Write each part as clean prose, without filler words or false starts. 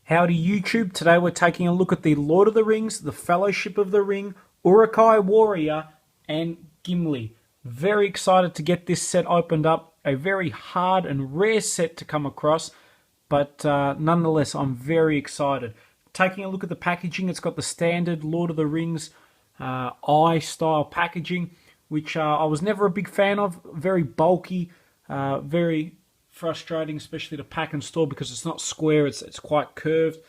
Howdy YouTube, today we're taking a look at the Lord of the Rings, the Fellowship of the Ring, Uruk-hai Warrior and Gimli. Very excited to get this set opened up, a very hard and rare set to come across, but nonetheless I'm very excited. Taking a look at the packaging, it's got the standard Lord of the Rings eye style packaging, which I was never a big fan of. Very bulky, very frustrating, especially to pack and store because it's not square, it's quite curved,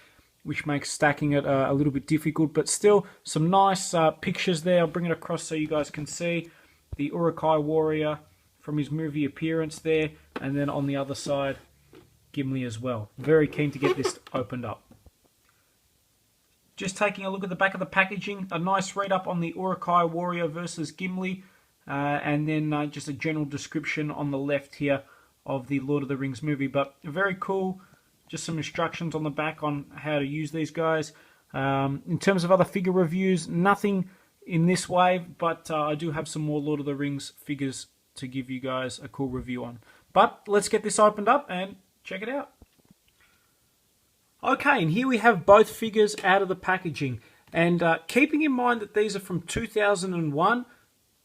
which makes stacking it a little bit difficult, but still some nice pictures there. I'll bring it across so you guys can see the Uruk-hai Warrior from his movie appearance there, and then on the other side Gimli as well. Very keen to get this opened up. Just taking a look at the back of the packaging, a nice read up on the Uruk-hai Warrior versus Gimli, and then just a general description on the left here of the Lord of the Rings movie, but very cool. Just some instructions on the back on how to use these guys. In terms of other figure reviews, nothing in this wave, but I do have some more Lord of the Rings figures to give you guys a cool review on. But let's get this opened up and check it out. Okay, and here we have both figures out of the packaging, and keeping in mind that these are from 2001,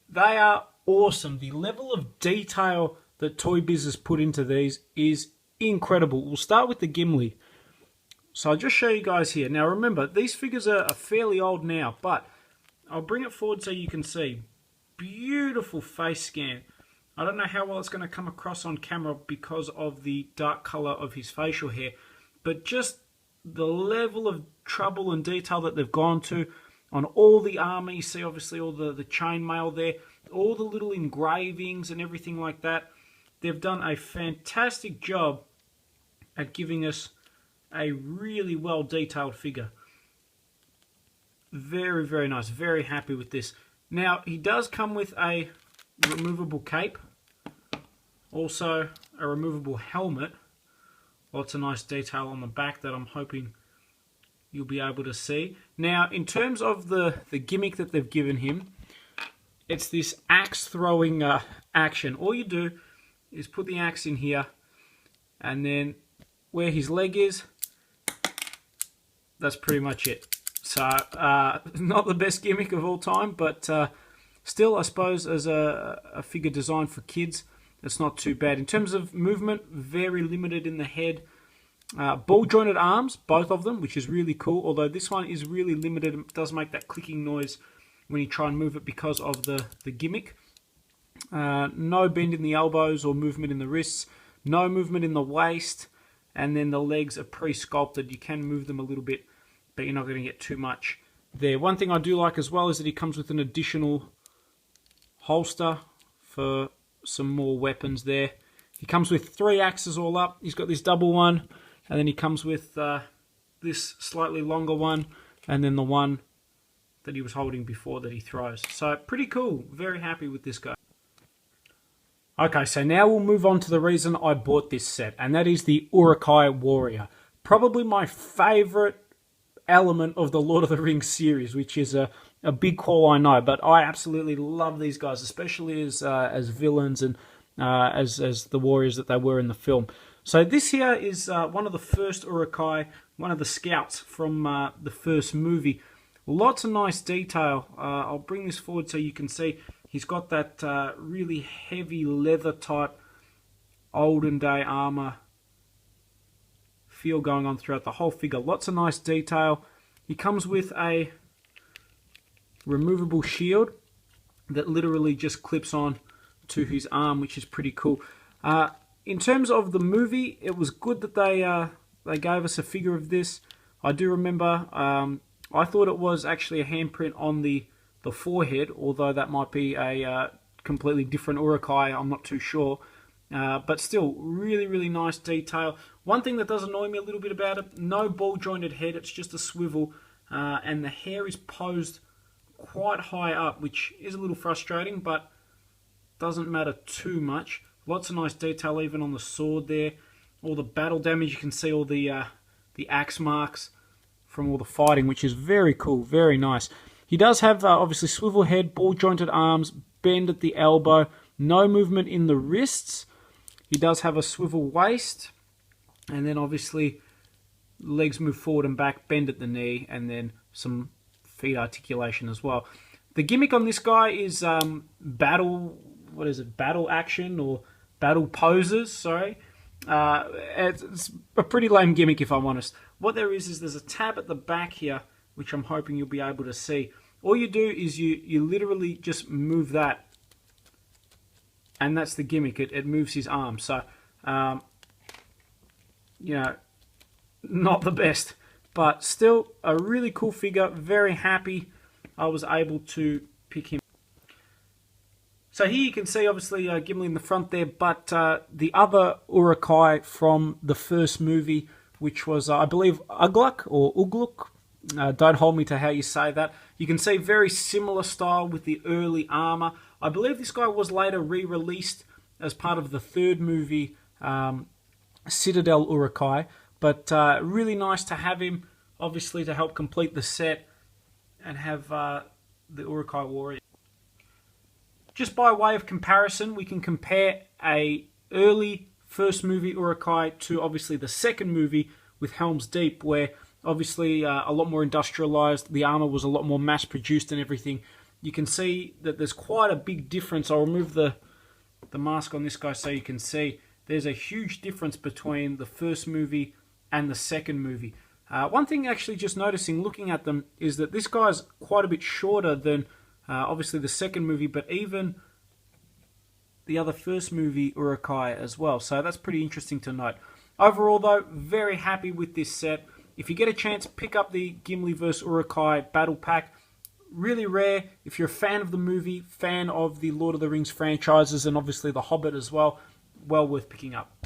they are awesome. The level of detail that Toybiz has put into these is incredible. We'll start with the Gimli. So I'll just show you guys here. Now remember, these figures are fairly old now, but I'll bring it forward so you can see. Beautiful face scan. I don't know how well it's going to come across on camera because of the dark color of his facial hair, but just the level of trouble and detail that they've gone to on all the armor. You see obviously all the chainmail there, all the little engravings and everything like that. They've done a fantastic job at giving us a really well detailed figure. Very, very nice. Very happy with this. Now, he does come with a removable cape. Also, a removable helmet. Lots of nice detail on the back that I'm hoping you'll be able to see. Now, in terms of the gimmick that they've given him, it's this axe throwing action. All you do is put the axe in here, and then where his leg is, that's pretty much it. So, not the best gimmick of all time, but still, I suppose, as a figure designed for kids, it's not too bad. In terms of movement, very limited in the head. Ball jointed arms, both of them, which is really cool, although this one is really limited. It does make that clicking noise when you try and move it because of the gimmick. No bend in the elbows or movement in the wrists, no movement in the waist, and then the legs are pre-sculpted. You can move them a little bit, but you're not going to get too much there. One thing I do like as well is that he comes with an additional holster for some more weapons there. He comes with 3 axes all up. He's got this double one, and then he comes with this slightly longer one, and then the one that he was holding before that he throws. So pretty cool. Very happy with this guy. Okay, so now we'll move on to the reason I bought this set, and that is the Uruk-hai Warrior. Probably my favourite element of the Lord of the Rings series, which is a big call, I know, but I absolutely love these guys, especially as villains and as the warriors that they were in the film. So this here is one of the first Uruk-hai, one of the scouts from the first movie. Lots of nice detail. I'll bring this forward so you can see. He's got that really heavy leather type olden day armor feel going on throughout the whole figure. Lots of nice detail. He comes with a removable shield that literally just clips on to his arm, which is pretty cool. In terms of the movie, it was good that they gave us a figure of this. I do remember I thought it was actually a handprint on the forehead, although that might be a completely different Uruk-hai, I'm not too sure. But still, really, really nice detail. One thing that does annoy me a little bit about it, no ball jointed head, it's just a swivel, and the hair is posed quite high up, which is a little frustrating, but doesn't matter too much. Lots of nice detail even on the sword there. All the battle damage, you can see all the axe marks from all the fighting, which is very cool, very nice. He does have, obviously, swivel head, ball-jointed arms, bend at the elbow, no movement in the wrists. He does have a swivel waist, and then obviously legs move forward and back, bend at the knee, and then some feet articulation as well. The gimmick on this guy is battle action or battle poses, sorry. It's a pretty lame gimmick if I'm honest. What there is there's a tab at the back here, which I'm hoping you'll be able to see. All you do is you literally just move that, and that's the gimmick. It moves his arm. So, you know, not the best, but still a really cool figure. Very happy I was able to pick him. So here you can see obviously Gimli in the front there, but the other Uruk-hai from the first movie, which was I believe Ugluk or Ugluk. Don't hold me to how you say that. You can see very similar style with the early armor. I believe this guy was later re-released as part of the third movie, Citadel Uruk-hai. But really nice to have him, obviously, to help complete the set and have the Uruk-hai warrior. Just by way of comparison, we can compare a early first movie Uruk-hai to obviously the second movie with Helm's Deep, where obviously a lot more industrialized, the armor was a lot more mass produced and everything. You can see that there's quite a big difference. I'll remove the mask on this guy so you can see there's a huge difference between the first movie and the second movie. One thing actually just noticing looking at them is that this guy's quite a bit shorter than obviously the second movie, but even the other first movie Uruk-hai as well. So that's pretty interesting to note. Overall though, very happy with this set. If you get a chance, pick up the Gimli vs Uruk-hai Battle Pack. Really rare. If you're a fan of the movie, fan of the Lord of the Rings franchises, and obviously the Hobbit as well, well worth picking up.